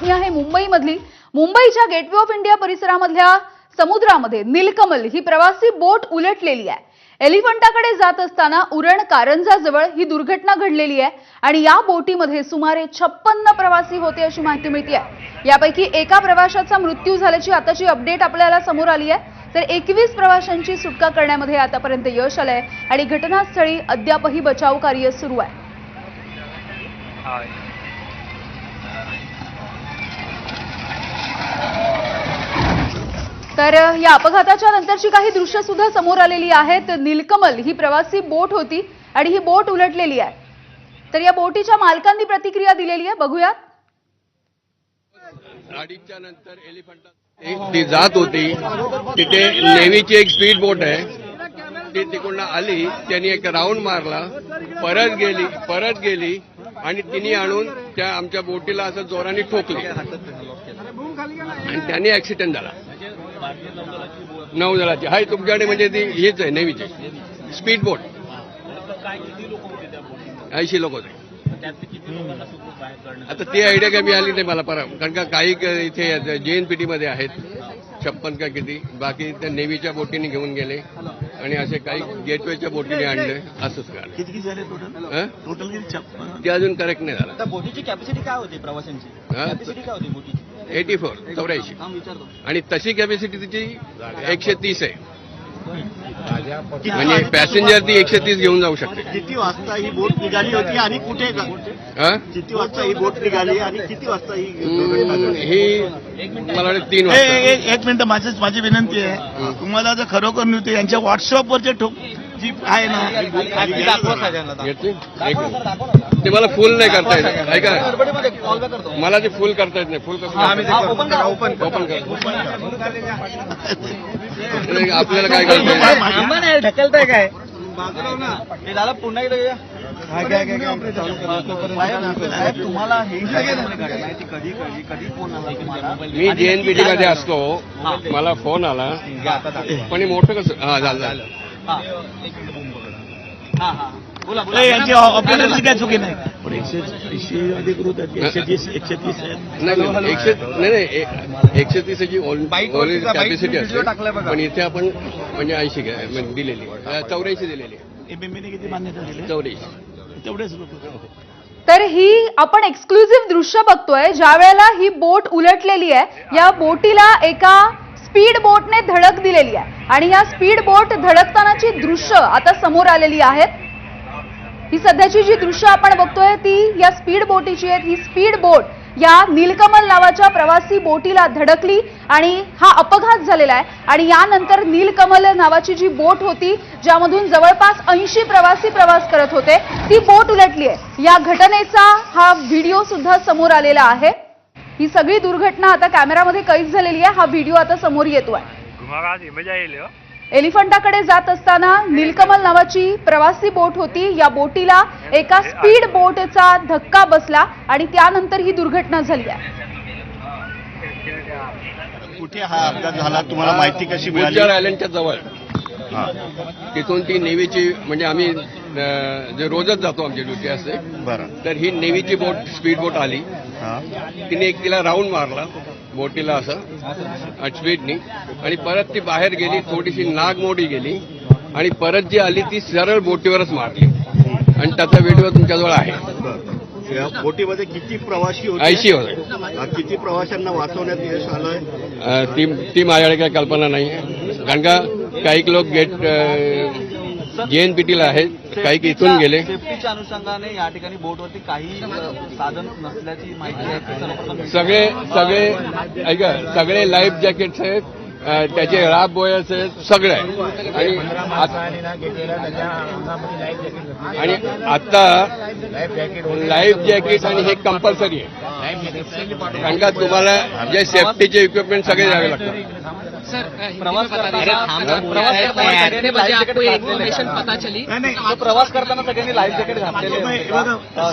बातमी आहे मुंबईमधली। मुंबईच्या गेटवे ऑफ इंडिया परिसरामधल्या समुद्रामध्ये नीलकमल ही प्रवासी बोट उलटलेली आहे। एलिफंटाकडे जात असताना उरण कारंजा जवळ ही दुर्घटना घडलेली आहे आणि या बोटीमध्ये सुमारे 56 प्रवासी होते अशी माहिती मिळते आहे। यापैकी एका प्रवाशाचा मृत्यू झाल्याची आताची अपडेट आपल्याला समोर आली आहे, तर 21 प्रवाशांची सुटका करण्यामध्ये आतापर्यंत यश आलंय आणि घटनास्थळी अद्यापही बचाव कार्य सुरू आहे। तर या अपघाताच्या नंतरची काही दृश्य सुद्धा समोर आलेली आहेत। नीलकमल ही प्रवासी बोट होती आणि ही बोट उलटलेली आहे। तर या बोटीच्या मालकांनी प्रतिक्रिया दिलेली आहे, बघूया। गाडीच्या नंतर एलिफंटा ती जात होती, तिथे नेव्हीची एक स्पीड बोट आहे, ती तिकडून आली, त्यांनी एक राऊंड मारला, परत गेली आणि तिने आणून त्या आमच्या बोटीला असं जोराने ठोकली आणि त्याने ऍक्सिडेंट झाला। नौदलाची हाय तुमच्याकडे म्हणजे ती हेच आहे नेव्हीची स्पीड बोट। 80 लोक होते। आता ती आयडिया काय मिळाली नाही मला परत, कारण का काही इथे JNPT मध्ये आहेत 56 का किती, बाकी त्या नेव्हीच्या बोटीने घेऊन गेले आणि असे काही गेटवेच्या बोटीने आणले, असंच झालं। किती झाले टोटल किती? ते अजून करेक्ट नाही झालं। बोटीची कॅपॅसिटी काय होती प्रवाशांची? कॅपॅसिटी काय होती बोटीची? 84 आणि तशी कॅपॅसिटी तिची 130 आहे, म्हणजे पॅसेंजर ती 130 घेऊन जाऊ शकते। किती वाजता ही बोट निघाली होती आणि कुठे? किती वाजता ही बोट निघाली आणि किती वाजता ही मला वाटतं 3 वाजता। एक मिनिट, माझी विनंती आहे, तुम्हाला जर खरोखर नव्हते यांच्या व्हॉट्सअपवरचे जी आहे ना ते मला फुल नाही करता येत, ऐका मला ते फुल करता येत नाही। फुल ओपन आपल्याला काय करता ढकलताय काय? पुन्हा एकदा तुम्हाला हे कधी फोन आला तुम्हाला? मी JNPT मध्ये असतो, मला फोन आला, पण मोठं कसं झालं। यांची ऑपरेटरची काय चुकी नाही, पण 180 अधिकृत आहेत, 130 नाही 130 ची कॅपॅसिटी असते, पण इथे आपण म्हणजे 80 दिलेली, 84 दिलेली। एमएमएने किती मान्यता दिली? 84 तेवढेच लोक। तर ही आपण एक्सक्लुझिव्ह दृश्य बघतोय, ज्या वेळेला ही बोट उलटलेली आहे, या बोटीला एका स्पीड बोटने धडक दिलेली आहे आणि या स्पीड बोट धडकतानाची दृश्य आता समोर आलेली आहेत। ही सध्याची जी दृश्य आपण बघतोय ती या स्पीड बोटीची आहेत। ही स्पीड बोट या नीलकमल नावाच्या प्रवासी बोटीला धडकली आणि हा अपघात झालेला आहे आणि यानंतर नीलकमल नावाची जी बोट होती, ज्यामधून जवळपास 80 प्रवासी प्रवास करत होते, ती बोट उलटली आहे। या घटनेचा हा व्हिडिओ सुद्धा समोर आलेला आहे। ही सगळी दुर्घटना आता कॅमेरामध्ये कैद झालेली आहे। हा व्हिडिओ आता समोर येतोय। एलिफंटाकडे जात असताना नीलकमल नावाची प्रवासी बोट होती, या बोटीला एका स्पीड बोटचा धक्का बसला आणि त्यानंतर ही दुर्घटना झाली आहे। कुठे हा अपघात झाला, तुम्हाला माहिती कशी मिळाली? गुजर आयलंडच्या जवळ, तिथून ती नेव्हीची, म्हणजे आम्ही जे रोजच जातो, आमची ड्युटी असते, तर ही नेव्हीची बोट स्पीड बोट आली, तिने एक तिला राऊंड मारला बोटीला असं स्पीडनी आणि परत ती बाहेर गेली, थोडीशी नागमोडी गेली आणि परत जी आली ती सरळ बोटीवरच मारली आणि त्याचा व्हिडिओ तुमच्याजवळ आहे। बोटीमध्ये किती प्रवासी होते? 80 होते। किती प्रवाशांना वाचवण्यात यश आलंय? ती माझ्याकडे काही कल्पना नाही आहे, कारण का काही लोक JNPTला आहेत, काही इथून गेले। सेफ्टीच्या अनुषंगाने या ठिकाणी बोटवरती काही साधन नसल्याची माहिती आहे। सगळे ऐका, सगळे लाईफ जॅकेट्स आहेत, त्याचे राब बॉयर्स आहेत, सगळे आहे आणि आता लाईफ जॅकेट आणि हे कंपल्सरी आहे, कारण का तुम्हाला जे सेफ्टीचे इक्विपमेंट सगळे द्यावे लागतात। प्रवास करताना सगळ्यांनी लाईफ जॅकेट घातलेले,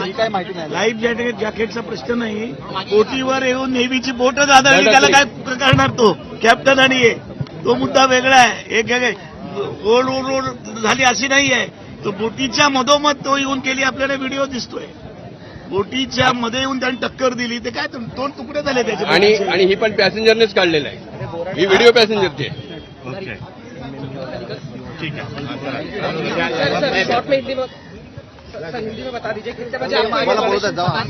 ही काय माहिती नाही। लाईफ जॅकेटचा प्रश्न नाही, बोटीवर येऊन नेव्हीची बोटच आदळली, त्याला काय करणार तो कॅप्टन आणि तो मुद्दा वेगळा आहे। एक ओढ झाली अशी नाही आहे, तो बोटीच्या मधोमध तो येऊन गेली, आपल्याला व्हिडिओ दिसतोय। बोटीच्या मध्ये येऊन त्यांनी टक्कर दिली ते काय दोन तुकडे झाले त्याचे. आणि ही पण पॅसेंजरनेच काढलेलं आहे, ही व्हिडिओ पॅसेंजरची आहे. ओके ठीक आहे. मला बोलत आहेत, जावा.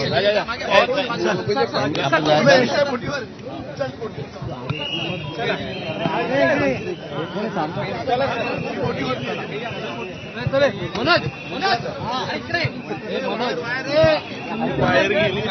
बाहेर गेली.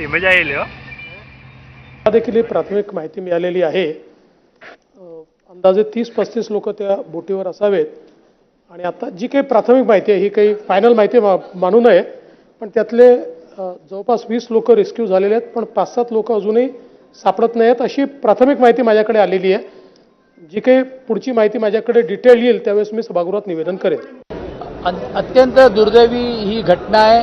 मजा येईल हो. देखील ही प्राथमिक माहिती मिळालेली आहे. अंदाजे 30-35 लोक त्या बोटीवर असावेत आणि आता जी काही प्राथमिक माहिती आहे ही काही फायनल माहिती मानू नये, पण त्यातले जवळपास 20 लोक रेस्क्यू झालेले आहेत, पण 5-7 लोक अजूनही सापडत नाहीत अशी प्राथमिक माहिती माझ्याकडे आलेली आहे. जी काही पुढची माहिती माझ्याकडे डिटेल येईल त्यावेळेस मी सभागृहात निवेदन करेन. अत्यंत दुर्दैवी ही घटना आहे,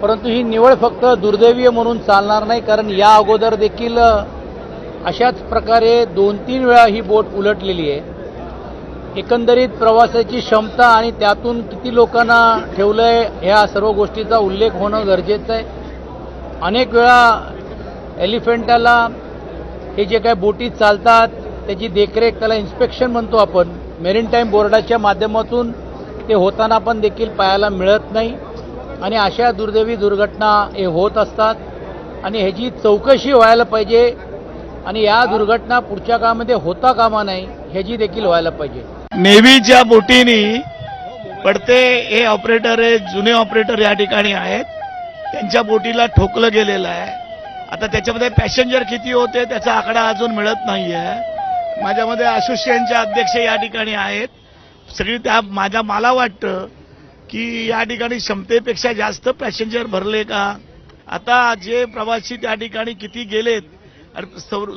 परंतु ही निवळ फक्त दुर्दैवी म्हणून चालणार नाही, कारण या अगोदर देखील अशाच प्रकारे 2-3 वेळा ही बोट उलटलेली आहे. एकंदरीत प्रवासाची क्षमता आणि त्यातून किती लोकांना ठेवलंय ह्या सर्व गोष्टीचा उल्लेख होणं गरजेचं आहे. अनेक वेळा एलिफंटाला हे जे काय बोटी चालतात त्याची देखरेख, त्याला इन्स्पेक्शन म्हणतो आपण, मेरीटाईम बोर्डाच्या माध्यमातून ते होताना पण देखील पाहायला मिळत नाही आणि अशा दुर्दैवी दुर्घटना हे होत असतात आणि ह्याची चौकशी व्हायला पाहिजे आणि या दुर्घटना पुढच्या काळामध्ये होता कामा नाही ह्याची देखील व्हायला पाहिजे. नेव्हीच्या बोटीनी पडते हे ऑपरेटर आहे, जुने ऑपरेटर या ठिकाणी आहेत, त्यांच्या बोटीला ठोकलं गेलेलं आहे. आता त्याच्यामध्ये पॅसेंजर किती होते त्याचा आकडा अजून मिळत नाहीये. माझ्यामध्ये असोसिएशनचे अध्यक्ष या ठिकाणी आहेत. सगळी त्या मला वाटतं की या ठिकाणी क्षमतेपेक्षा जास्त पॅसेंजर भरले का, आता जे प्रवासी त्या ठिकाणी किती गेलेत,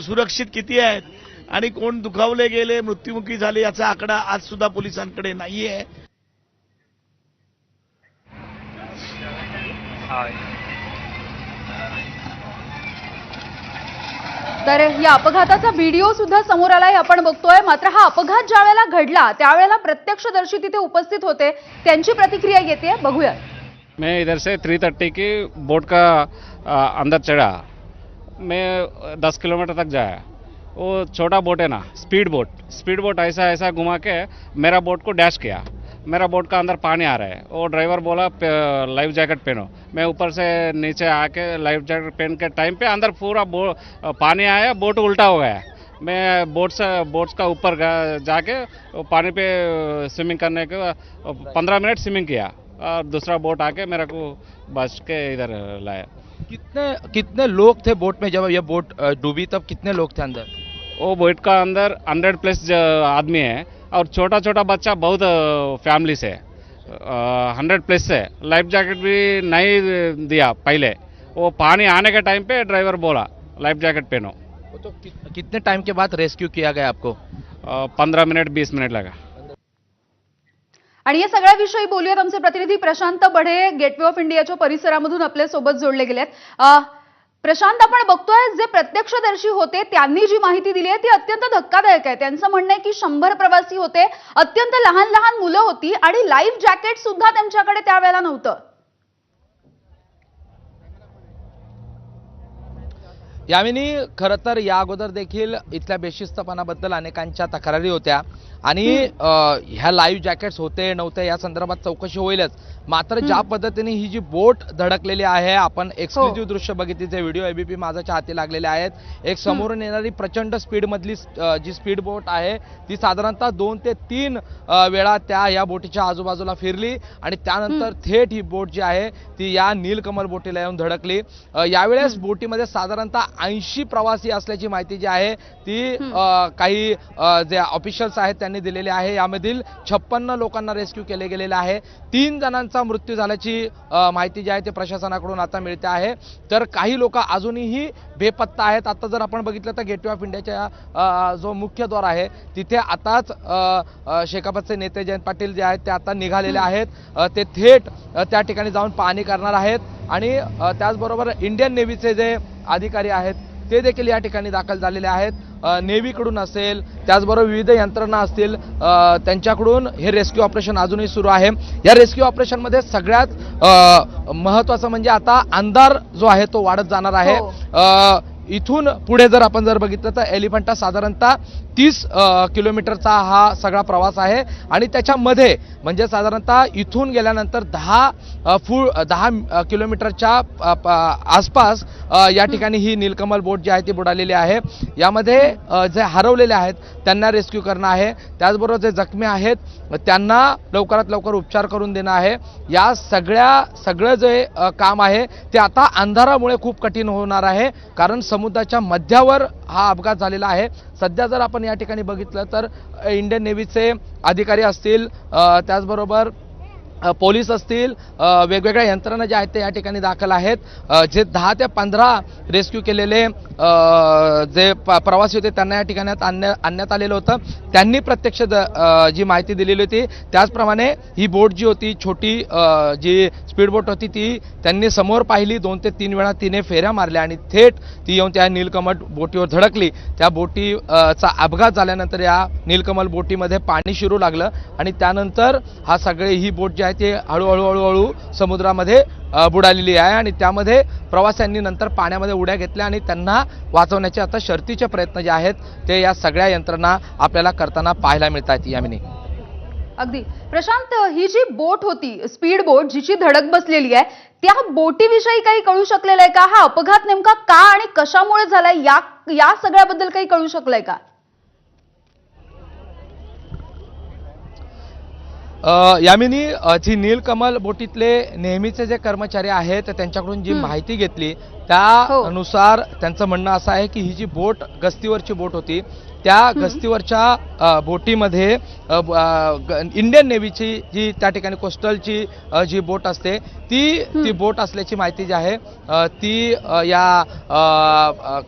सुरक्षित किती आहेत आणि कोण दुखावले गेले, मृत्युमुखी झाले याचा आकडा आज सुद्धा पोलिसांकडे नाहीये. तर या अपघाताचा व्हिडिओ सुद्धा समोर आलाय, आपण बघतोय. मात्र हा अपघात ज्या वेळेला घडला त्यावेळेला प्रत्यक्षदर्शी तिथे उपस्थित होते, त्यांची प्रतिक्रिया येते, बघूया. मैं इधर से 3:30 की बोट का अंदर चढ़ा, मैं 10 किलोमीटर तक जाया. वो छोटा बोट है ना, स्पीड बोट ऐसा घुमा के मेरा बोट को डैश किया. मेरा बोट का अंदर पानी आ रहा है. वो ड्राइवर बोला लाइफ जैकेट पहनो. मैं ऊपर से नीचे आके लाइफ जैकेट पहन के टाइम पे अंदर पूरा पानी आया, बोट उल्टा हो गया. मैं बोट्स का ऊपर जाके पानी पे स्विमिंग करने के 15 मिनट स्विमिंग किया और दूसरा बोट आके मेरे को बच के इधर लाया. कितने लोग थे बोट में जब ये बोट डूबी, तब कितने लोग थे अंदर? वो बोट का अंदर 100+ आदमी है और छोटा छोटा बच्चा बहुत फैमिली से 100+ से. लाइफ जैकेट भी नहीं दिया पहले, वो पानी आने के टाइम पे ड्राइवर बोला लाइफ जैकेट पहनो. तो कितने टाइम के बाद रेस्क्यू किया गया आपको? 15 मिनट 20 मिनट लगा. आणि या सगळ्याविषयी बोलूयात. आमचे प्रतिनिधी प्रशांत बढे गेटवे ऑफ इंडियाच्या परिसरामधून आपल्या सोबत जोडले गेलेत. प्रशांत, आपण बघतोय जे प्रत्यक्षदर्शी होते त्यांनी जी माहिती दिली आहे ती अत्यंत धक्कादायक आहे. त्यांचं म्हणणं आहे की 100 प्रवासी होते, अत्यंत लहान लहान मुलं होती आणि लाईफ जॅकेट सुद्धा त्यांच्याकडे त्यावेळेला नव्हतं. यामिनी, खरं तर या अगोदर देखील इथल्या बेशिस्तपणाबद्दल अनेकांच्या तक्रारी होत्या आणि ह्या लाईव्ह जॅकेट्स होते नव्हते या संदर्भात चौकशी होईलच. मात्र ज्या पद्धतीने ही जी बोट धडकलेली आहे, आपण एक्सक्लुझिव्ह दृश्य बघितली, जे व्हिडिओ एबीपी माझ्याच्या हाती लागलेले आहेत. एक समोरून येणारी प्रचंड स्पीड मधली जी स्पीड बोट आहे ती साधारणतः 2 ते 3 वेळा या बोटीच्या आजूबाजूला फिरली आणि त्यानंतर थेट ही बोट जी आहे ती या नीलकमल बोटीला येऊन धडकली. यावेळेस बोटीमध्ये साधारणतः 80 प्रवासी असल्याची माहिती जी आहे ती काही जे ऑफिशियल्स आहेत त्यांनी दिलेली आहे। यामधील 56 लोकांना रेस्क्यू केले गेलेले आहे। 3 जणांचा मृत्यू झाल्याची माहिती जी आहे ते प्रशासनाकडून आता मिळते आहे। तर काही लोक अजूनही बेपत्ता आहेत। आता जर आपण बघितलं तर गेटवे ऑफ इंडियाच्या जो मुख्य द्वार आहे तिथे आताच शेकापचे नेते जयंत पाटील जे आहेत ते आता निघालेले आहेत। ते थेट त्या ठिकाणी जाऊन पाहणी करणार आहेत आणि त्याचबरोबर इंडियन नेव्हीचे जे अधिकारी आहेत ते देखील या ठिकाणी दाखल झालेले आहेत। नेव्हीकडून असेल, त्याचबरोबर विविध यंत्रणा असतील, त्यांच्याकडून हे रेस्क्यू ऑपरेशन अजूनही सुरू आहे। या रेस्क्यू ऑपरेशनमध्ये सगळ्यात महत्त्वाचं म्हणजे आता अंधार जो आहे तो वाढत जाणार आहे। इथून पुढे जर आपण बघितलं तर एलिफंटा साधारणतः 30 किलोमीटरचा हा सगळा प्रवास आहे आणि त्याच्यामध्ये म्हणजे साधारणतः इथून गेल्यानंतर 10 किलोमीटरच्या आसपास या ठिकाणी ही नीलकमल बोट जी आहे ती बुडालेली आहे। यामध्ये जे हरवलेले आहेत त्यांना रेस्क्यू करणं आहे, त्याचबरोबर जे जखमी आहेत त्यांना लवकरात लवकर उपचार करून देणं आहे। या सगळं जे काम आहे ते आता अंधारामुळे खूप कठीण होणार आहे, कारण समुद्राच्या मध्यावर हा अपघात झालेला आहे। सध्या जर आपण या ठिकाणी बघितलं तर इंडियन नेव्हीचे अधिकारी असतील, त्याचबरोबर पोलीस असतील, वेगवेगळ्या यंत्रणा ज्या आहेत ते या ठिकाणी दाखल आहेत। जे 10 ते 15 रेस्क्यू केलेले जे प्रवासी होते त्यांना या ठिकाणी आणण्यात आलेलं होतं। त्यांनी प्रत्यक्ष जी माहिती दिलेली होती त्याचप्रमाणे ही बोट जी होती, छोटी जी स्पीड बोट होती ती त्यांनी समोर पाहिली। 2 ते 3 वेळा तिने फेऱ्या मारल्या आणि थेट ती येऊन त्या नीलकमल बोटीवर धडकली। त्या बोटीचा अपघात झाल्यानंतर या नीलकमल बोटीमध्ये पाणी शिरू लागलं आणि त्यानंतर हा सगळे ही बोट जी आहे ती हळूहळू समुद्रामध्ये बुडालेली आहे आणि त्यामध्ये प्रवाशांनी नंतर पाण्यामध्ये उड्या घेतल्या आणि त्यांना वाचवण्याचे आता शर्थीचे प्रयत्न जे आहेत ते या सगळ्या यंत्रणा आपल्याला करताना पाहायला मिळतात। यामिनी अगदी प्रशांत, ही जी बोट होती स्पीड बोट जिची धडक बसलेली आहे त्या बोटीविषयी काही कळू शकलेलं आहे का? हा अपघात नेमका का आणि कशामुळे झालाय या सगळ्याबद्दल काही कळू शकलंय का? यामिनी जी नीलकमल बोटीतले नेहमीचे जे कर्मचारी आहेत त्यांच्याकडून जी माहिती घेतली त्यानुसार त्यांचं म्हणणं असं आहे की ही जी बोट गस्तीवरची बोट होती, त्या गस्तीवरच्या बोटीमध्ये इंडियन नेव्हीची जी त्या ठिकाणी कोस्टलची जी बोट असते ती बोट असल्याची माहिती जी आहे ती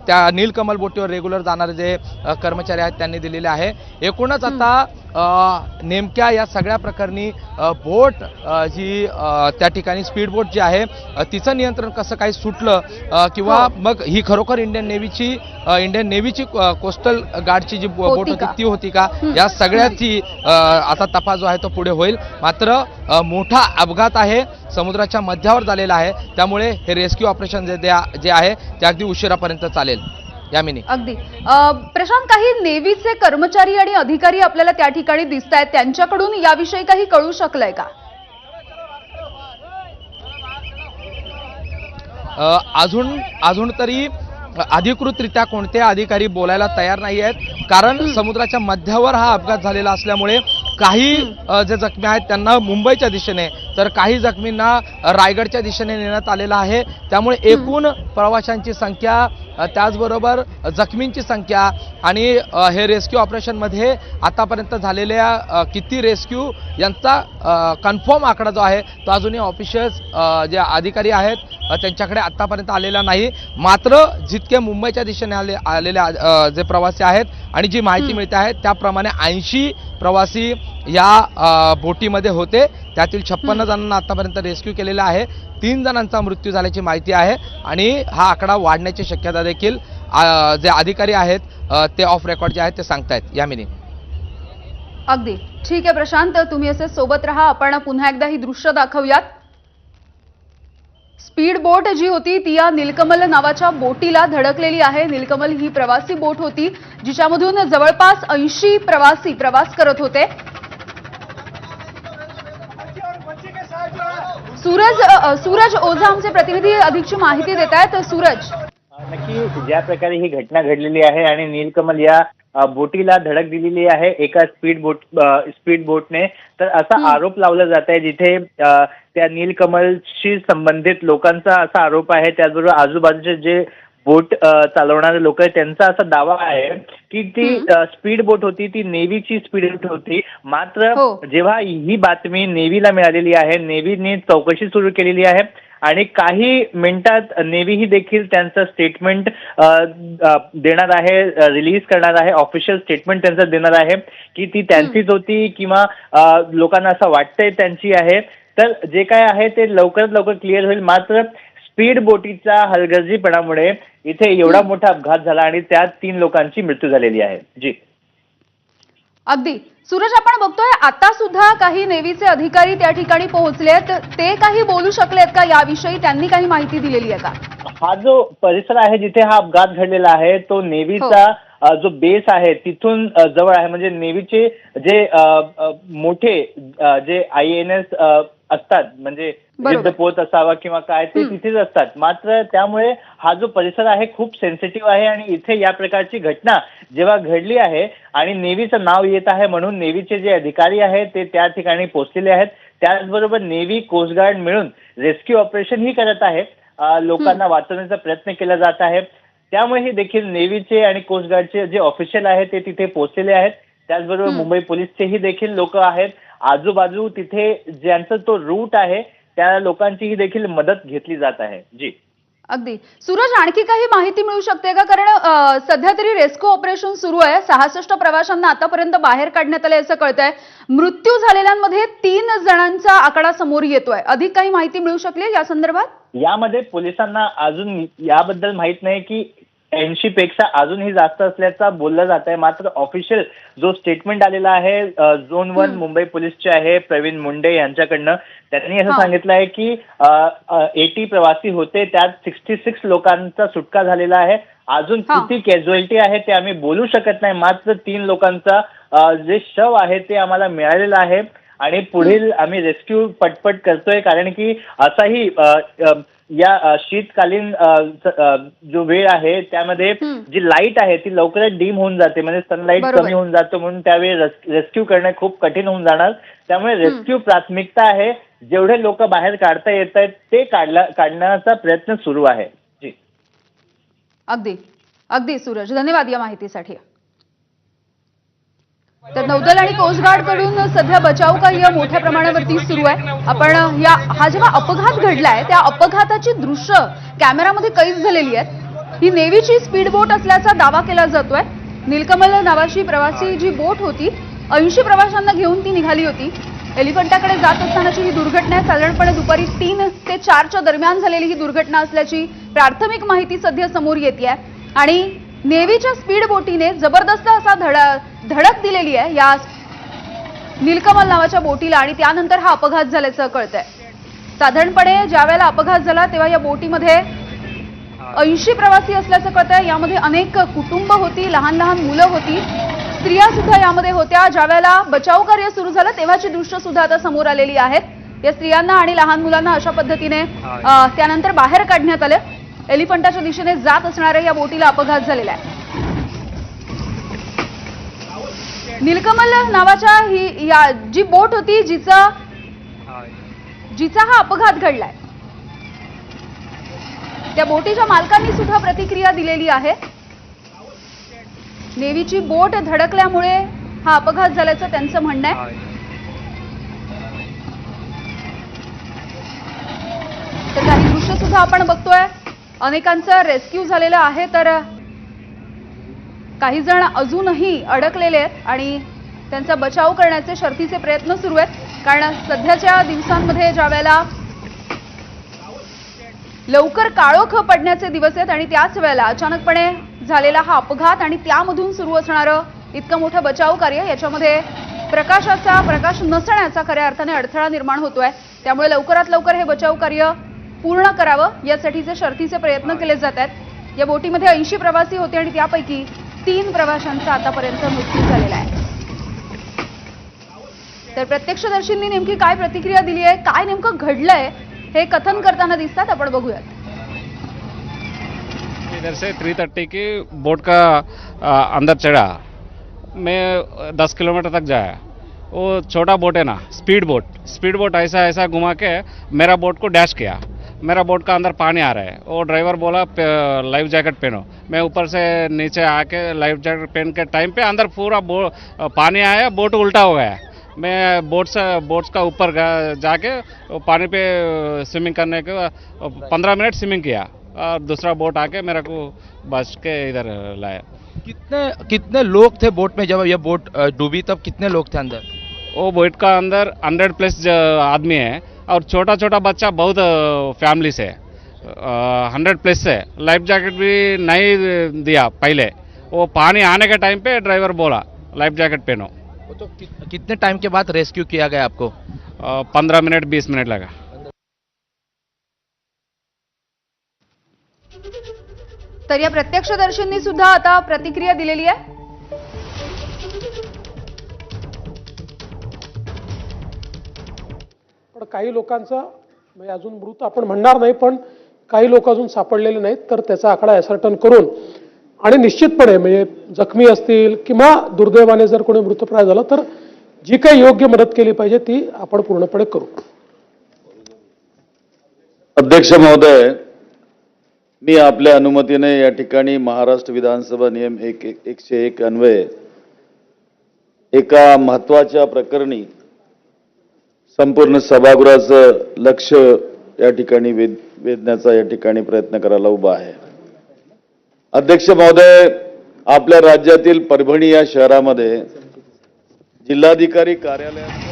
त्या नीलकमल बोटीवर रेग्युलर जाणारे जे कर्मचारी आहेत त्यांनी दिलेले आहे। एकूणच आता नेमक्या या सगळ्या प्रकरणी बोट जी त्या ठिकाणी स्पीड बोट जी आहे तिचं नियंत्रण कसं काही सुटलं किंवा मग ही खरोखर इंडियन नेव्हीची कोस्टल गार्डची जी बोट होती ती होती का, या सगळ्याची आता तपास जो आहे तो पुढे होईल। मात्र मोठा अपघात आहे, समुद्राच्या मध्यावर झालेला आहे, त्यामुळे हे रेस्क्यू ऑपरेशन जे आहे ते अगदी उशिरापर्यंत चालेल। यामिनी अगदी प्रशांत, काही नेव्हीचे कर्मचारी आणि अधिकारी आपल्याला त्या ठिकाणी दिसत आहेत, त्यांच्याकडून याविषयी काही कळू शकलंय का? अजून तरी अधिकृतरित्या कोणते अधिकारी बोलायला तयार नाही आहेत, कारण समुद्राच्या मध्यावर हा अपघात झालेला असल्यामुळे काही जे जखमी आहेत त्यांना मुंबईच्या दिशेने तर काही जखमींना रायगडच्या दिशेने नेण्यात आलेला आहे। त्यामुळे एकूण प्रवाशांची संख्या, त्याचबरोबर जखमींची संख्या आणि हे रेस्क्यू ऑपरेशनमध्ये आतापर्यंत झालेल्या किती रेस्क्यू यांचा कन्फर्म आकडा जो आहे तो अजूनही ऑफिशियल्स जे अधिकारी आहेत त्यांच्याकडे आतापर्यंत आलेला नाही। मात्र जितके मुंबईच्या दिशेने आलेले जे प्रवासी आहेत आणि जी माहिती मिळते आहे त्याप्रमाणे 80 प्रवासी या बोटीमध्ये होते, त्यातील 56 जणांना आतापर्यंत रेस्क्यू केलेला आहे। 3 जणांचा मृत्यू झाल्याची माहिती आहे आणि हा आकडा वाढण्याची शक्यता देखील जे अधिकारी आहेत ते ऑफ रेकॉर्ड जे आहेत ते सांगतायत। यामिनी अगदी ठीक आहे प्रशांत, तुम्ही असे सोबत राहा। आपण पुन्हा एकदा ही दृश्य दाखवूयात। स्पीड बोट जी होती ती या नीलकमल नावाच्या बोटीला धडकलेली आहे। नीलकमल ही प्रवासी बोट होती जिच्यामधून जवळपास 80 प्रवासी प्रवास करत होते। सूरज ओझा आमचे प्रतिनिधी अधिकची माहिती देत आहेत। सूरज, नक्की ज्या प्रकारे ही घटना घडलेली आहे आणि नीलकमल या बोटीला धडक दिलेली आहे एका स्पीड बोटने, तर असा आरोप लावला जात आहे जिथे त्या नीलकमलशी संबंधित लोकांचा असा आरोप आहे, त्याचबरोबर आजूबाजूचे जे बोट चालवणारे लोक आहेत त्यांचा असा दावा आहे की ती स्पीड बोट होती, ती नेव्हीची स्पीड बोट होती. मात्र हो. जेव्हा ही बातमी नेव्हीला मिळालेली आहे, नेव्हीने चौकशी सुरू केलेली आहे आणि काही मिनिटात नेव्ही ही देखील त्यांचं स्टेटमेंट देणार आहे, रिलीज करणार आहे. ऑफिशियल स्टेटमेंट त्यांचं देणार आहे की ती त्यांचीच होती किंवा लोकांना असं वाटतंय त्यांची आहे. तर जे काय आहे ते लवकरात लवकर क्लिअर होईल. मात्र स्पीड बोटीच्या हलगर्जीपणामुळे इथे एवढा मोठा अपघात झाला आणि त्यात 3 लोकांची मृत्यू झालेली आहे. जी अगदी सूरज, आपण बघतोय आता सुद्धा काही नेव्हीचे अधिकारी त्या ठिकाणी पोहोचलेत. ते काही बोलू शकलेत का याविषयी? त्यांनी काही माहिती दिलेली आहे का? हा जो परिसर आहे जिथे हा अपघात घडलेला आहे तो नेव्हीचा जो बेस आहे तिथून जवळ आहे. म्हणजे नेव्हीचे जे मोठे जे INS असतात, म्हणजे युद्धपोत असावा किंवा काय, ते तिथेच असतात. मात्र त्यामुळे हा जो परिसर आहे खूप सेन्सिटिव्ह आहे आणि इथे या प्रकारची घटना जेव्हा घडली आहे आणि नेव्हीचं नाव येत आहे म्हणून नेव्हीचे जे अधिकारी आहेत ते त्या ठिकाणी पोहोचलेले आहेत. त्याचबरोबर नेव्ही, कोस्ट गार्ड मिळून रेस्क्यू ऑपरेशन ही करत आहे. लोकांना वाचवण्याचा प्रयत्न केला जात आहे. त्यामुळे हे देखील नेव्हीचे आणि कोस्ट गार्डचे जे ऑफिशियल आहेत ते तिथे पोहोचलेले आहेत. त्याचबरोबर मुंबई पोलीसचेही देखील लोक आहेत. आजूबाजू तिथे ज्यांचा तो रूट आहे त्या लोकांचीही देखील मदत घेतली जात आहे. जी अगदी सूरज, आणखी काही माहिती मिळू शकते का? कारण सध्या तरी रेस्क्यू ऑपरेशन सुरू आहे. 66 प्रवाशांना आतापर्यंत बाहेर काढण्यात आले असं कळतंय. मृत्यू झालेल्यांमध्ये 3 जणांचा आकडा समोर येतोय. अधिक काही माहिती मिळू शकली या संदर्भात? यामध्ये पोलिसांना अजून याबद्दल माहित नाही की 80 पेक्षा अजूनही जास्त असल्याचं बोललं जात आहे. मात्र ऑफिशियल जो स्टेटमेंट आलेला आहे झोन 1 मुंबई पोलीसचे आहे प्रवीण मुंडे यांच्याकडनं, त्यांनी असं सांगितलं आहे की 80 प्रवासी होते, त्यात 66 लोकांचा सुटका झालेला आहे. अजून किती कॅज्युअलिटी आहे ते आम्ही बोलू शकत नाही. मात्र 3 लोकांचा जे शव आहे ते आम्हाला मिळालेलं आहे आणि पुढील आम्ही रेस्क्यू पटपट करतोय. कारण की असाही या शीतकालीन जो वेळ आहे त्यामध्ये जी लाईट आहे ती लवकरच डीम होऊन जाते, म्हणजे सनलाईट कमी होऊन जातो, म्हणून त्यावेळी रेस्क्यू करणे खूप कठीण होऊन जाणार. त्यामुळे रेस्क्यू प्राथमिकता आहे. जेवढे लोक बाहेर काढता येत आहेत ते काढण्याचा प्रयत्न सुरू आहे. जी अगदी अगदी सूरज, धन्यवाद या माहितीसाठी. तर नौदल आणि कोस्ट गार्ड कडून सध्या बचाव कार्य मोठ्या प्रमाणावरती सुरू आहे. आपण हा जेव्हा अपघात घडलाय त्या अपघाताची दृश्य कॅमेरामध्ये कैद झालेली आहेत. ही नेव्हीची स्पीड बोट असल्याचा दावा केला जातोय. नीलकमल नावाची प्रवासी जी बोट होती, 80 प्रवाशांना घेऊन ती निघाली होती. एलिफंटाकडे जात असतानाची ही दुर्घटना आहे. साधारणपणे दुपारी 3 ते 4च्या दरम्यान झालेली ही दुर्घटना असल्याची प्राथमिक माहिती सध्या समोर येते आणि नेव्हीच्या स्पीड बोटीने जबरदस्त असा धडक दिलेली आहे या नीलकमल नावाच्या बोटीला आणि त्यानंतर हा अपघात झाल्याचं कळतंय. साधारणपणे ज्या वेळेला अपघात झाला तेव्हा या बोटीमध्ये 80 प्रवासी असल्याचं कळतंय. यामध्ये अनेक कुटुंब होती, लहान लहान मुलं होती, स्त्रिया सुद्धा यामध्ये होत्या. ज्या वेळेला बचाव कार्य सुरू झालं तेव्हाची दृश्य सुद्धा आता समोर आलेली आहेत. या स्त्रियांना आणि लहान मुलांना अशा पद्धतीने त्यानंतर बाहेर काढण्यात आलं. एलिफंटाच्या दिशेने जात असणाऱ्या या बोटीला अपघात झालेला आहे. नीलकमल नावाच्या ही जी बोट होती जिचा हा अपघात घडलाय, त्या बोटीच्या मालकांनी सुद्धा प्रतिक्रिया दिलेली आहे. नेव्हीची बोट धडकल्यामुळे हा अपघात झाल्याचं त्यांचं म्हणणं आहे. तर काही दृश्य सुद्धा आपण बघतोय. अनेकांचं रेस्क्यू झालेलं आहे, तर काही जण अजूनही अडकलेले आहेत आणि त्यांचा बचाव करण्याचे शर्थीचे प्रयत्न सुरू आहेत. कारण सध्याच्या दिवसांमध्ये ज्या वेळेला लवकर काळोख पडण्याचे दिवस आहेत आणि त्याच वेळेला अचानकपणे झालेला हा अपघात आणि त्यामधून सुरू असणारं इतकं मोठं बचाव कार्य, याच्यामध्ये प्रकाश नसण्याचा खऱ्या अर्थाने अडथळा निर्माण होतोय. त्यामुळे लवकरात लवकर हे बचाव कार्य पूर्ण करावं यासाठीचे शर्थीचे प्रयत्न केले जात आहेत. या बोटीमध्ये 80 प्रवासी होते आणि त्यापैकी 3 प्रवाशांचा आतापर्यंत मृत्यू झालेला आहे. तर प्रत्यक्षदर्शींनी नेमकी काय प्रतिक्रिया दिली आहे, काय नेमकं घडलंय हे कथन करताना दिसतात. आपण बघूयात. इधर से 3:30 की बोट का अंदर चढ़ा, मैं 10 किलोमीटर तक जाया. वो छोटा बोट है ना, स्पीड बोट ऐसा घुमा के मेरा बोट को डैश किया. मेरा बोट का अंदर पानी आ रहा है। वो ड्राइवर बोला लाइफ जैकेट पहनो। मैं ऊपर से नीचे आके लाइफ जैकेट पहन के टाइम पे अंदर पूरा पानी आया, बोट उल्टा हो गया। मैं बोट्स का ऊपर जाके वो पानी पे स्विमिंग करने के 15 मिनट स्विमिंग किया और दूसरा बोट आके मेरे को बच के इधर लाया। कितने लोग थे बोट में जब ये बोट डूबी, तब कितने लोग थे अंदर? वो बोट का अंदर 100 प्लस आदमी है और छोटा छोटा बच्चा बहुत फैमिली से 100 प्लस से। लाइफ जैकेट भी नहीं दिया पहले, वो पानी आने के टाइम पे ड्राइवर बोला लाइफ जैकेट पहनो। तो कितने टाइम के बाद रेस्क्यू किया गया आपको? 15 मिनट 20 मिनट लगा। तर या प्रत्यक्षदर्शींनी सुद्धा आता प्रतिक्रिया दिलेली आहे। पण काही लोकांचा म्हणजे अजून मृत आपण म्हणणार नाही, पण काही लोक अजून सापडलेले नाहीत, तर त्याचा आकडा ॲसर्टन करून आणि निश्चितपणे म्हणजे जखमी असतील किंवा दुर्दैवाने जर कोणी मृतप्राय झालं तर जी काही योग्य मदत केली पाहिजे ती आपण पूर्णपणे करू। अध्यक्ष महोदय, मी आपल्या अनुमतीने या ठिकाणी महाराष्ट्र विधानसभा नियम 101 अन्वये एका महत्त्वाच्या प्रकरणी संपूर्ण सभागृहाचं लक्ष या ठिकाणी वेधण्याचा या ठिकाणी प्रयत्न करायला उभा आहे। अध्यक्ष महोदय, आपल्या राज्यातील परभणी या शहरामध्ये जिल्हाधिकारी कार्यालयात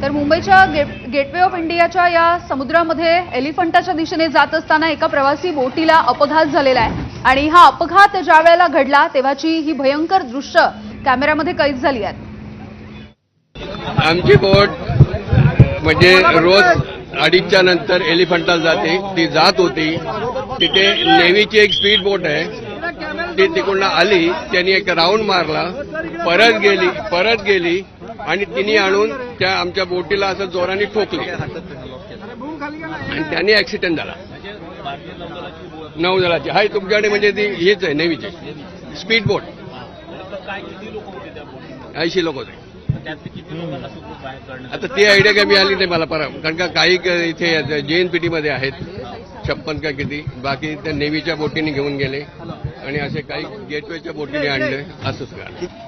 तर मुंबईच्या गेटवे ऑफ इंडियाच्या या समुद्रामध्ये एलिफंटाच्या दिशेने जात असताना एका प्रवासी बोटीला अपघात झालेला आहे आणि हा अपघात ज्या वेळेला घडला तेव्हाची ही भयंकर दृश्य कॅमेऱ्यामध्ये कैद झाली आहेत। आमची बोट म्हणजे रोज 2:30च्या नंतर एलिफंटाला जाते, ती जात होती। तिथे नेव्हीची एक स्पीड बोट आहे, ती तिकडून आली, त्यांनी एक राऊंड मारला, परत गेली आणि तिने आणून त्या आमच्या बोटीला असं जोराने ठोकली आणि त्याने ऍक्सिडेंट झाला। नौदलाची हाय तुमच्याकडे म्हणजे ती हेच आहे नेव्हीची स्पीड बोट। 80 लोक होते। आता ती आयडिया काय मिळाली नाही मला कारण का काही इथे JNPT मध्ये आहेत 56 का किती, बाकी त्या नेव्हीच्या बोटीने घेऊन गेले आणि असे काही गेटवेच्या बोटीने आणले असं सगळं।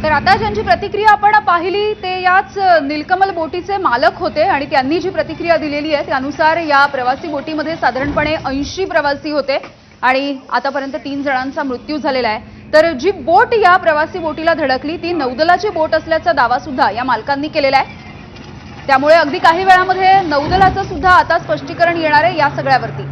तर आता ज्यांची प्रतिक्रिया आपण पाहिली ते याच नीलकमल बोटीचे मालक होते आणि त्यांनी जी प्रतिक्रिया दिलेली आहे त्यानुसार या प्रवासी बोटीमध्ये साधारणपणे 80 प्रवासी होते आणि आतापर्यंत 3 जणांचा मृत्यू झालेला आहे। तर जी बोट या प्रवासी बोटीला धडकली ती नौदलाची बोट असल्याचा दावा सुद्धा या मालकांनी केलेला आहे। त्यामुळे अगदी काही वेळामध्ये नौदलाचं सुद्धा आता स्पष्टीकरण येणार आहे या सगळ्यावरती।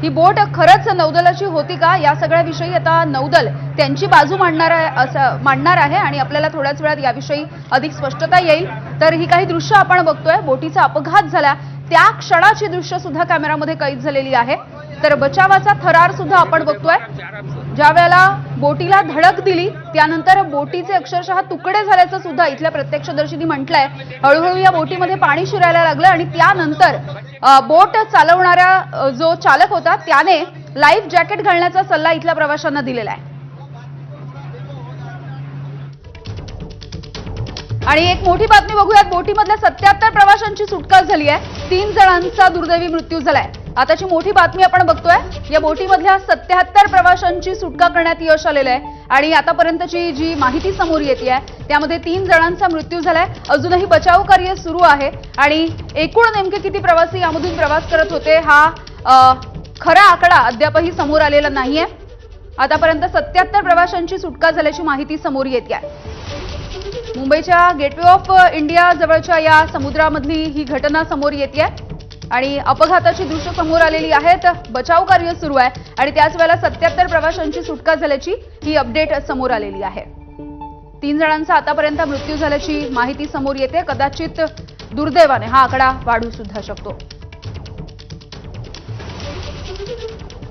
ही बोट खरंच नौदलाची होती का या सगळ्याविषयी आता नौदल त्यांची बाजू मांडणार आहे आणि आपल्याला थोड्याच वेळात याविषयी अधिक स्पष्टता येईल। तर ही काही दृश्य आपण बघतोय, बोटीचा अपघात झाला त्या क्षणाची दृश्य सुद्धा कॅमेरामध्ये कैद झालेली आहे। तर बचावाचा थरार सुद्धा आपण बघतोय, ज्या वेळेला बोटीला धडक दिली त्यानंतर बोटीचे अक्षरशः तुकडे झाल्याचं सुद्धा इथल्या प्रत्यक्षदर्शींनी म्हटलंय। हळूहळू या बोटीमध्ये पाणी शिरायला लागलं आणि त्यानंतर बोट चालवणारा जो चालक होता त्याने लाईफ जॅकेट घालण्याचा सल्ला इथल्या प्रवाशांना दिलेला आहे। आणि एक मोठी बातमी बघूयात, बोटीमधल्या 77 प्रवाशांची सुटका झाली आहे, 3 जणांचा दुर्दैवी मृत्यू झालाय। आताची मोठी बातमी आपण बघतोय, या बोटीमधल्या 77 प्रवाशांची सुटका करण्यात यश आलेलं आहे आणि आतापर्यंतची जी माहिती समोर येते आहे त्यामध्ये 3 जणांचा मृत्यू झालाय। अजूनही बचाव कार्य सुरू आहे आणि एकूण नेमके किती प्रवासी यामधून प्रवास करत होते हा खरा आकडा अद्यापही समोर आलेला नाहीये। आतापर्यंत 77 प्रवाशांची सुटका झाल्याची माहिती समोर येते आहे। मुंबईच्या गेटवे ऑफ इंडिया जवळच्या या समुद्रामधली ही घटना समोर येते आहे आणि अपघाताची दृश्य समोर आलेली आहेत। बचाव कार्य सुरू आहे आणि त्याच वेळेला 77 प्रवाशांची सुटका झाल्याची ही अपडेट समोर आलेली आहे। 3 जणांचा आतापर्यंत मृत्यू झाल्याची माहिती समोर येते, कदाचित दुर्दैवाने हा आकडा वाढू सुद्धा शकतो।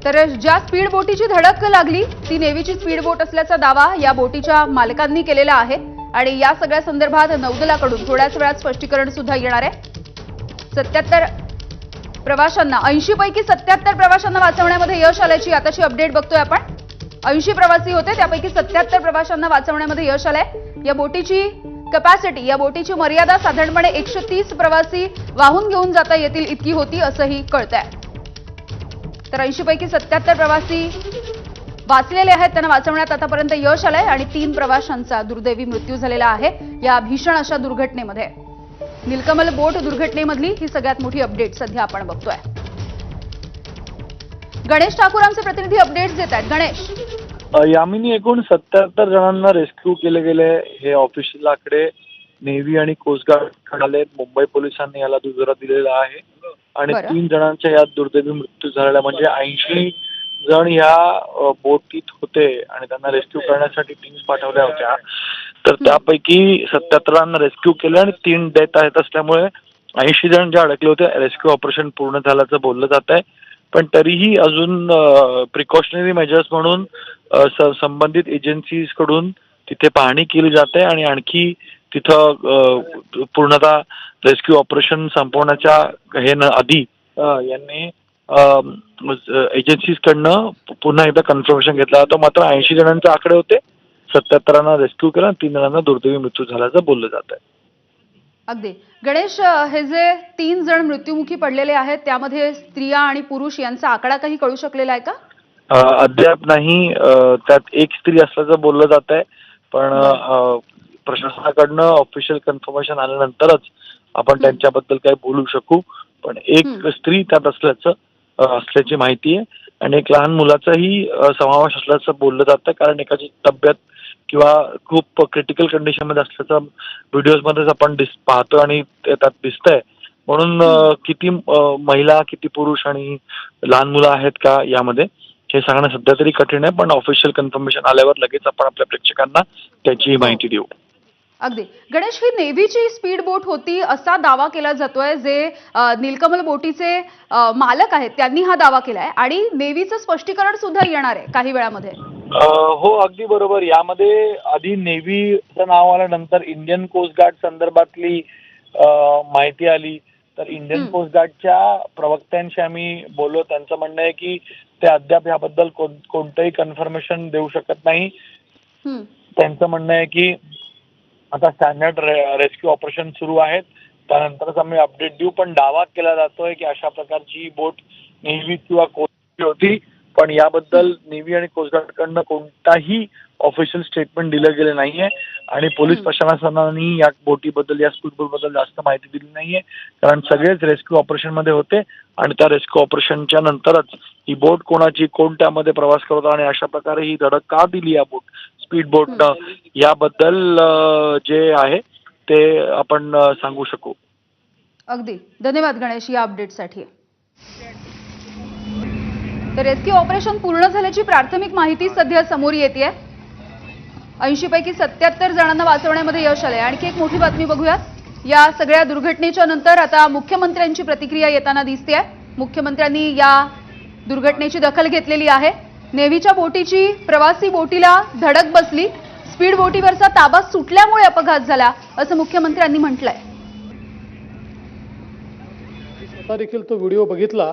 तर ज्या स्पीड बोटीची धडक लागली ती नेव्हीची स्पीड बोट असल्याचा दावा या बोटीच्या मालकांनी केलेला आहे आणि या सगळ्या संदर्भात नौदलाकडून थोड्याच वेळात स्पष्टीकरण सुद्धा येणार आहे। 77 प्रवाशांना 80 पैकी 77 प्रवाशांना वाचवण्यामध्ये यश आल्याची आताची अपडेट बघतोय आपण। 80 प्रवासी होते, त्यापैकी 77 प्रवाशांना वाचवण्यामध्ये यश आलंय। या बोटीची कॅपॅसिटी, या बोटीची मर्यादा साधारणपणे 130 प्रवासी वाहून घेऊन जाता येतील इतकी होती असंही कळतंय। तर 80 पैकी 77 प्रवासी वाचलेले आहेत, त्यांना वाचवण्यात आतापर्यंत यश आलंय आणि 3 प्रवाशांचा दुर्दैवी मृत्यू झालेला आहे या भीषण अशा दुर्घटनेमध्ये। नीलकमल बोट दुर्घटनेमधली ही सगळ्यात मोठी अपडेट सध्या आपण बघतोय। गणेश ठाकूर आमचे प्रतिनिधी अपडेट्स देत आहेत। गणेश, यामिनी एकूण 77 जणांना रेस्क्यू केले गेले। हे ऑफिशियल आकडे नेव्ही आणि कोस्टगार्ड आले। मुंबई पोलिसांनी याला दुजोरा दिलेला आहे आणि 3 जणांच्या यात दुर्दैवी मृत्यू झालेला, म्हणजे 80 जण या बोटीत होते आणि त्यांना रेस्क्यू करण्यासाठी टीम्स पाठवल्या होत्या। तर त्यापैकी 77 रेस्क्यू केलं आणि 3 डेथ आहेत असल्यामुळे 80 जण जे अडकले होते, रेस्क्यू ऑपरेशन पूर्ण झाल्याचं बोललं जात आहे। पण तरीही अजून प्रिकॉशनरी मेजर्स म्हणून संबंधित एजन्सीज कडून तिथे पाहणी केली जाते आणि आणखी तिथं पूर्णतः रेस्क्यू ऑपरेशन संपवण्याच्या आधी यांनी एजन्सीज कडनं पुन्हा एकदा कन्फर्मेशन घेतला जातो। मात्र 80 जणांचे आकडे होते, 77 रेस्क्यू केलं, 3 जणांना दुर्दैवी मृत्यू झाल्याचं बोललं जात आहे। अगदी गणेश, हे जे 3 जण मृत्युमुखी पडलेले आहेत त्यामध्ये स्त्रिया आणि पुरुष यांचा आकडा काही कळू शकलेला आहे का? अद्याप नाही, त्यात एक स्त्री असल्याचं बोललं जात आहे, पण प्रशासनाकडनं ऑफिशियल कन्फर्मेशन आल्यानंतरच आपण त्यांच्याबद्दल काही बोलू शकू। पण एक स्त्री त्यात असल्याची माहिती आहे आणि एक लहान मुलाचाही समावेश असल्याचं बोललं जातं, कारण एकाची तब्येत किंवा खूप क्रिटिकल कंडिशन मध्ये असल्याचं व्हिडिओजमध्येच आपण पाहतो आणि त्यात दिसतंय। म्हणून किती महिला, किती पुरुष आणि लहान मुलं आहेत का यामध्ये हे सांगणं सध्या तरी कठीण आहे, पण ऑफिशियल कन्फर्मेशन आल्यावर लगेच आपण आपल्या प्रेक्षकांना त्याची माहिती देऊ। अगदी गणेश, ही नेव्हीची स्पीड बोट होती असा दावा केला जातोय, जे नीलकमल बोटीचे मालक आहेत त्यांनी हा दावा केलाय आणि नेव्हीचं स्पष्टीकरण सुद्धा येणार आहे काही वेळामध्ये। हो, अगदी बरोबर। यामध्ये आधी नेव्हीचं नाव आल्यानंतर इंडियन कोस्ट गार्ड संदर्भातली माहिती आली। तर इंडियन कोस्ट गार्डच्या प्रवक्त्यांशी आम्ही बोललो, त्यांचं म्हणणं आहे की ते अद्याप याबद्दल कोणतंही कन्फर्मेशन देऊ शकत नाही। त्यांचं म्हणणं आहे की आता स्टँडर्ड रेस्क्यू ऑपरेशन सुरू आहेत, त्यानंतरच आम्ही अपडेट देऊ। पण दावा केला जातोय की अशा प्रकारची बोट नेव्ही किंवा कोस्टची होती, पण याबद्दल नेव्ही आणि कोस्टगार्डकडनं कोणताही ऑफिशियल स्टेटमेंट दिलं गेलं नाहीये आणि पोलीस प्रशासनाने या बोटीबद्दल, या स्पीडबोटबद्दल जास्त माहिती दिली नाहीये, कारण सगळेच रेस्क्यू ऑपरेशन मध्ये होते आणि त्या रेस्क्यू ऑपरेशनच्या नंतरच ही बोट कोणाची, कोण त्यामध्ये प्रवास करत होता आणि अशा प्रकारे ही धडक का दिली या स्पीड बोटनं, याबद्दल जे आहे ते आपण सांगू शकू। अगदी धन्यवाद गणेश या अपडेटसाठी। तर रेस्क्यू ऑपरेशन पूर्ण झाल्याची प्राथमिक माहिती सध्या समोर येतेय। 80 पैकी 77 जणांना वाचवण्यामध्ये यश आलंय। आणखी एक मोठी बातमी बघूया। या सगळ्या दुर्घटनेच्या नंतर आता मुख्यमंत्र्यांची प्रतिक्रिया येताना दिसतेय। मुख्यमंत्र्यांनी या दुर्घटनेची दखल घेतलेली आहे। नेव्हीच्या बोटीची प्रवासी बोटीला धडक बसली, स्पीड बोटीवरचा ताबा सुटल्यामुळे अपघात झाला असं मुख्यमंत्र्यांनी म्हटलंय। स्वतः देखील तो व्हिडिओ बघितला,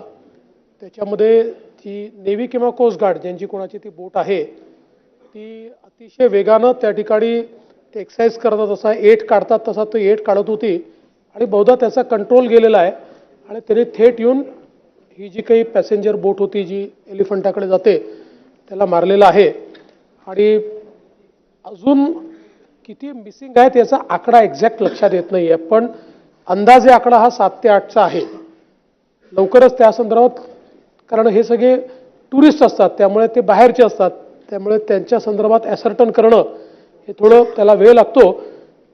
त्याच्यामध्ये ती नेव्ही किंवा कोस्ट गार्ड ज्यांची कोणाची ती बोट आहे ती अतिशय वेगानं त्या ठिकाणी ते एक्सरसाइज करतात, तसा एट काढतात तसा तो एट काढत होती आणि बहुधा त्याचा कंट्रोल गेलेला आहे आणि त्याने थेट येऊन ही जी काही पॅसेंजर बोट होती जी एलिफंटाकडे जाते त्याला मारलेला आहे। आणि अजून किती मिसिंग आहेत याचा आकडा एक्झॅक्ट लक्षात येत नाहीये, पण अंदाजे आकडा हा 7 ते 8चा आहे। लवकरच त्या संदर्भात, कारण हे सगळे टुरिस्ट असतात त्यामुळे ते बाहेरचे असतात, त्यामुळे त्यांच्या संदर्भात ॲसर्टन करणं हे थोडं त्याला वेळ लागतो,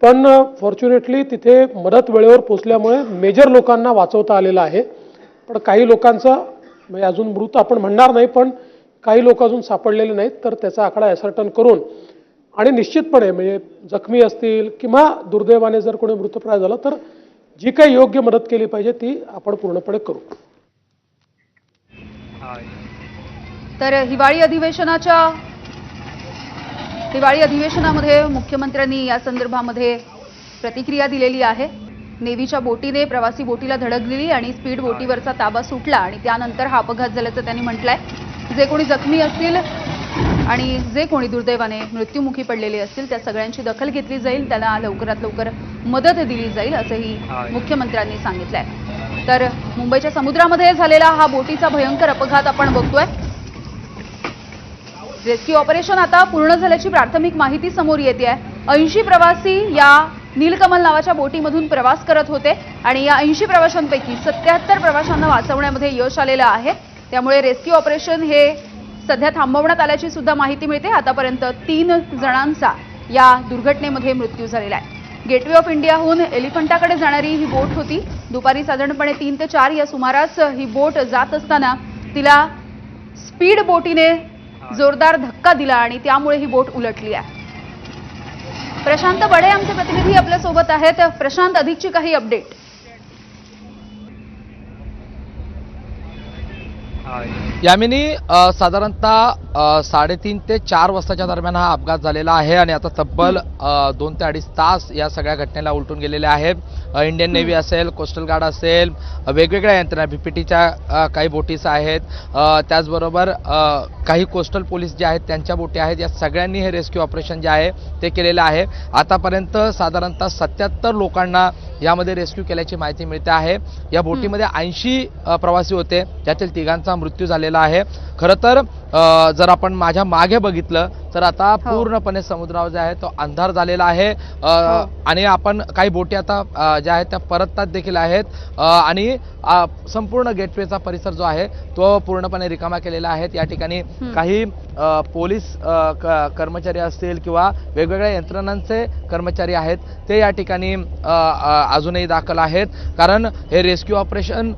पण फॉर्च्युनेटली तिथे मदत वेळेवर पोहोचल्यामुळे मेजर लोकांना वाचवता आलेलं आहे। पण काही लोकांचा म्हणजे अजून मृत आपण म्हणणार नाही, पण काही लोक अजून सापडलेले नाहीत, तर त्याचा आकडा ॲसर्टन करून आणि निश्चितपणे म्हणजे जखमी असतील किंवा दुर्दैवाने जर कोणी मृतप्राय झाला तर जी काही योग्य मदत केली पाहिजे ती आपण पूर्णपणे करू। तर हिवाळी अधिवेशनामध्ये मुख्यमंत्र्यांनी या संदर्भामध्ये प्रतिक्रिया दिलेली आहे। नेव्हीच्या बोटीने प्रवासी बोटीला धडक दिली आणि स्पीड बोटीवरचा ताबा सुटला आणि त्यानंतर हा अपघात झाल्याचं त्यांनी म्हटलंय। जे कोणी जखमी असतील आणि जे कोणी दुर्दैवाने मृत्युमुखी पडलेले असतील त्या सगळ्यांची दखल घेतली जाईल, त्यांना लवकरात लवकर मदत दिली जाईल असंही मुख्यमंत्र्यांनी सांगितलंय. तर मुंबईच्या समुद्रामध्ये झालेला हा बोटीचा भयंकर अपघात आपण बघतोय. रेस्क्यू ऑपरेशन आता पूर्ण झाल्याची प्राथमिक माहिती समोर येते आहे. 80 प्रवासी या नीलकमल नावाच्या बोटीमधून प्रवास करत होते आणि या 80 प्रवाशांपैकी 77 प्रवाशांना वाचवण्यामध्ये यश आलेलं आहे. त्यामुळे रेस्क्यू ऑपरेशन हे सध्या थांबवण्यात आल्याची सुद्धा माहिती मिळते. आतापर्यंत 3 जणांचा या दुर्घटनेमध्ये मृत्यू झालेला आहे. गेटवे ऑफ इंडियाहून एलिफंटाकडे जाणारी ही बोट होती. दुपारी साधारणपणे 3 ते 4 या सुमारास ही बोट जात असताना तिला स्पीड बोटीने जोरदार धक्का दिला आणि त्यामुळे ही बोट उलटली आहे. प्रशांत बडे आमचे प्रतिनिधी आपल्या सोबत आहेत. प्रशांत, अधिकची काही अपडेट? यामिनी साधारणतः 3:30 ते 4 वाजताच्या दरम्यान हा अपघात झालेला आहे आणि आता तब्बल 2 ते 2.5 तास या सगळ्या घटनेला उलटून गेलेले आहेत. इंडियन नेव्ही असेल, कोस्टल गार्ड असेल, वेगवेगळ्या यंत्रणा बीपीटीच्या काही बोटीज आहेत, त्याचबरोबर काही कोस्टल पोलीस जे आहेत त्यांच्या बोटी आहेत. या सगळ्यांनी हे रेस्क्यू ऑपरेशन जे आहे ते केलेलं आहे. आतापर्यंत साधारणतः 77 लोकांना यामध्ये रेस्क्यू केल्याची माहिती मिळते आहे. या बोटीमध्ये 80 प्रवासी होते, त्यातील 3घांचा मृत्यू झालेला आहे. खरं तर जर आपण माझ्या मागे बघितलं तर आता पूर्णपणे समुद्रावर जे आहे तो अंधार झालेला आहे आणि आपण काही बोटी आता ज्या आहेत त्या परततात देखील आहेत आणि संपूर्ण गेटवेचा परिसर जो आहे तो पूर्णपणे रिकामा केलेला आहे. या ठिकाणी काही पोलीस कर्मचारी असतील किंवा वेगवेगळ्या यंत्रणांचे कर्मचारी आहेत ते या ठिकाणी अजूनही दाखल आहेत. कारण हे रेस्क्यू ऑपरेशन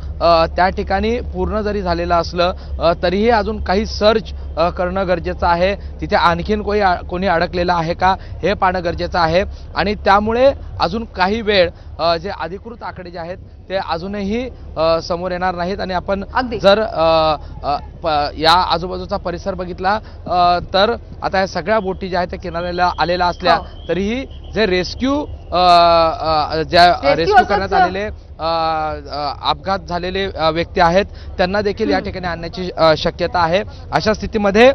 त्या ठिकाणी पूर्ण जरी झालेलं असलं तरीही अजून काही सर्च करणं गरजेचं आहे. तिथे आणखीन कोणी अडकलेलं आहे का हे पाहणं गरजेचं आहे आणि त्यामुळे अजून काही वेळ जे अधिकृत आकडे जे आहेत ते अजूनही समोर येणार नाहीत. आणि आपण जर या आजूबाजूचा परिसर बघितला तर आता या सगळ्या बोटी ज्या आहेत त्या किनाऱ्याला आलेल्या असल्या तरीही जे रेस्क्यू करण्यात आलेले अपघात झालेले व्यक्ती आहेत त्यांना देखील या ठिकाणी आणण्याची शक्यता आहे. अशा स्थितीमध्ये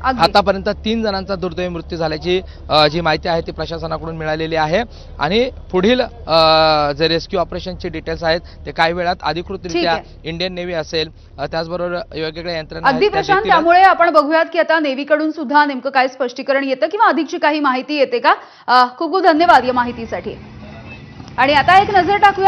आतापर्यंत 3 जणांचा दुर्दैवी मृत्यू झाल्याची जी माहिती आहे ती प्रशासनाकडून मिळालेली आहे आणि पुढील जे रेस्क्यू ऑपरेशनचे डिटेल्स आहेत ते काही वेळात अधिकृतरित्या इंडियन नेव्ही असेल त्याचबरोबर वेगवेगळ्या यंत्रणा अगदी प्रशांत, त्यामुळे आपण बघूयात की आता नेव्हीकडून सुद्धा नेमकं काय स्पष्टीकरण येतं किंवा अधिकची काही माहिती येते का. खूप खूप धन्यवाद या माहितीसाठी. आणि आता एक नजर टाकूया